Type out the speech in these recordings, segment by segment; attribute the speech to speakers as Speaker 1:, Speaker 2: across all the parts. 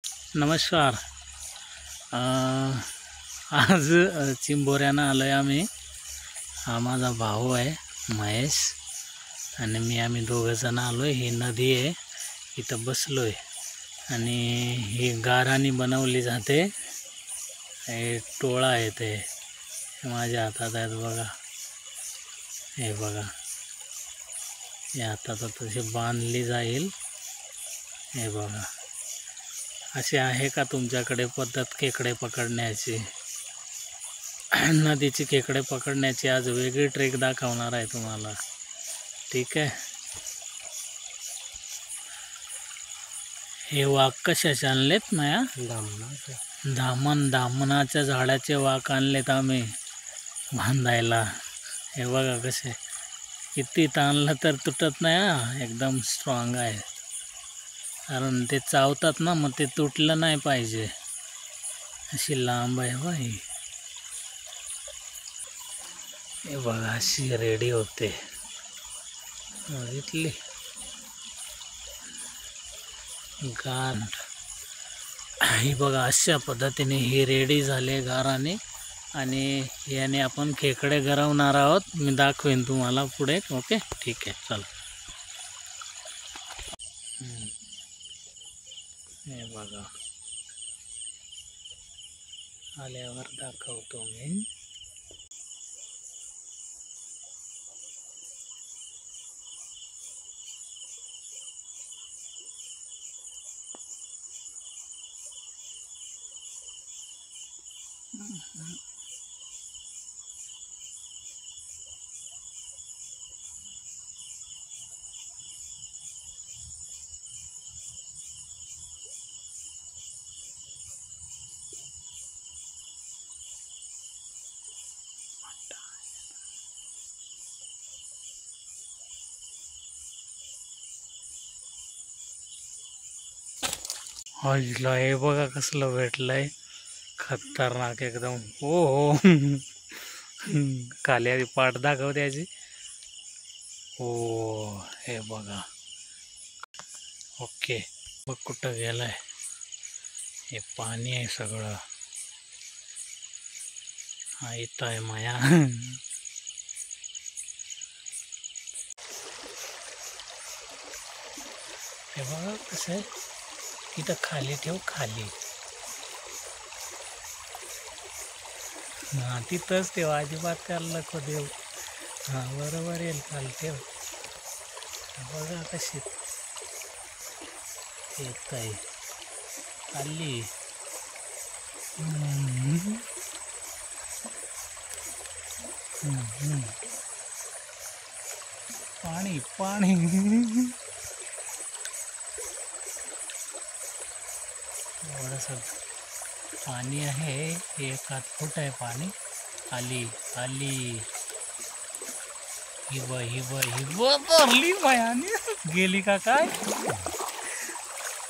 Speaker 1: नमस्कार. आज चिंबोऱ्यानं आलो आहे आम्ही. हा माझा भाऊ आहे महेश आणि मी. आम्ही दोघंजण आलो आहे. ही नदी आहे, इथं बसलो आहे आणि ही गारानी बनवली जाते. हे टोळा आहे ते माझ्या हातात आहेत बघा. हे बघा, हे हातात तशी बांधली जाईल. हे बघा, असे आहे का तुमच्याकडे पद्धत खेकडे पकडण्याची? नदीची खेकडे पकडण्याची आज वेगळी ट्रेक दाखवणार आहे तुम्हाला. ठीक आहे. हे वाघ कशाचे आणलेत माया? दामनाच्या झाडाचे वाघ आणलेत आम्ही बांधायला. हे बघा कसे, किती ताणलं तर तुटत नाही हा. एकदम स्ट्रॉंग आहे, कारण ते चावतात ना, मग ते तुटलं नाही पाहिजे. अशी लांब आहे बाई. हे बघा, अशी रेडी होते. बघितली गार. ही बघा, अशा पद्धतीने ही रेडी झाले गाराने आणि याने आपण खेकडे गरवणार आहोत. मी दाखवेन तुम्हाला पुढे. ओके, ठीक आहे, चला. हे बघा, आल्यावर दाखवतो मी. हजला हे बघा कसलं भेटलंय, खतरनाक एकदम. हो हो. खाली आधी पाठ दाखव त्याची. हो, हे बघा. ओके, बघ कुठं गेलाय. हे पाणी आहे सगळं. हा इथं आहे माया. हे बघा कसं आहे. इथं खाली ठेव, खाली. हा, तिथंच ठेव, अजिबात त्याला नको देऊ. हा, बरोबर येईल. खाली ठेव. बघा कशी येत आहे खाली. पाणी पाणी. थोडंसं पाणी आहे, 1 फूट आहे पाणी. आली आली. हिब हिब हिब धरली बायाने. गेली का काय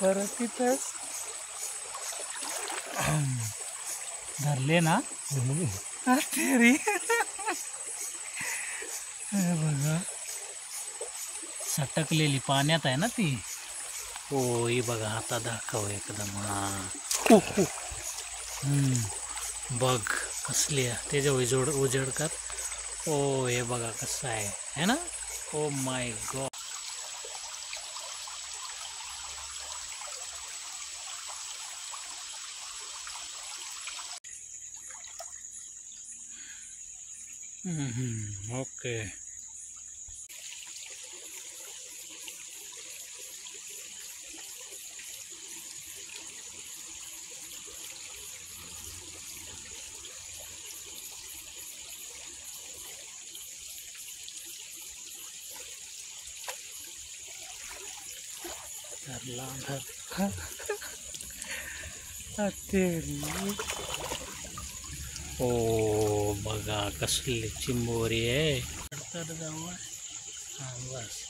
Speaker 1: परत? तिथंच धरले ना तेरी. बघा, सटकलेली पाण्यात आहे ना ती. हो, ही बघा, आता दाखव एकदम. हा, बघ कसली आहे त्याच्या उजेड कर. ओ, हे बघा कसं आहे ना. Oh my God. ओके. धरला ओ बघा कसली चिंबोरी आहे. तर जाऊ. हा, बस.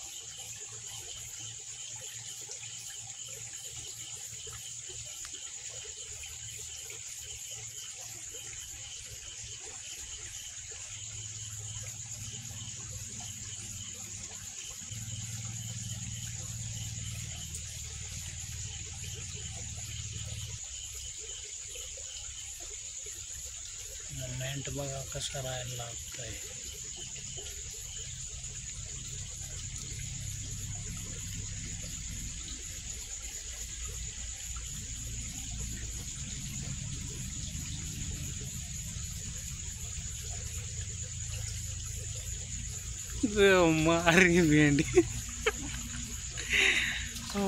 Speaker 1: सिमेंट बघा कसं राहायला लागतंय. मारी भेंडी. हो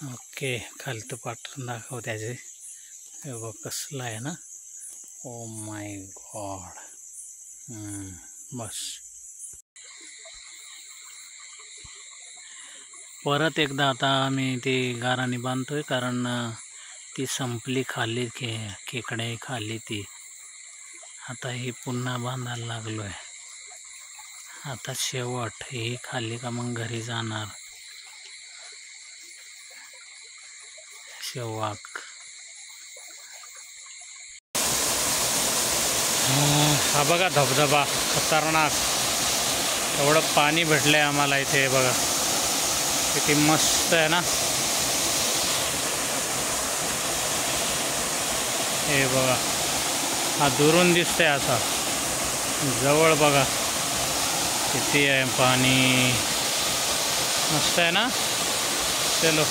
Speaker 1: ओके. खालतं पाठवून दाखव त्याचे. हे बघ कसलं आहे ना. Oh my God. बस परत एकदा आता आम्ही ती गाराने बांधतोय, कारण ती संपली खाली. खेकडे खाली ती. आता ही पुन्हा बांधायला लागलोय. आता शेवट ही खाल्ली का मग घरी जाणार. शेवाक हा बघा धबधबा खतरनाक. एवढं पाणी भेटलंय आम्हाला इथे. बघा किती मस्त आहे ना. हे बघा हा दुरून दिसतंय. असा जवळ बघा किती आहे पाणी. मस्त आहे ना. चलो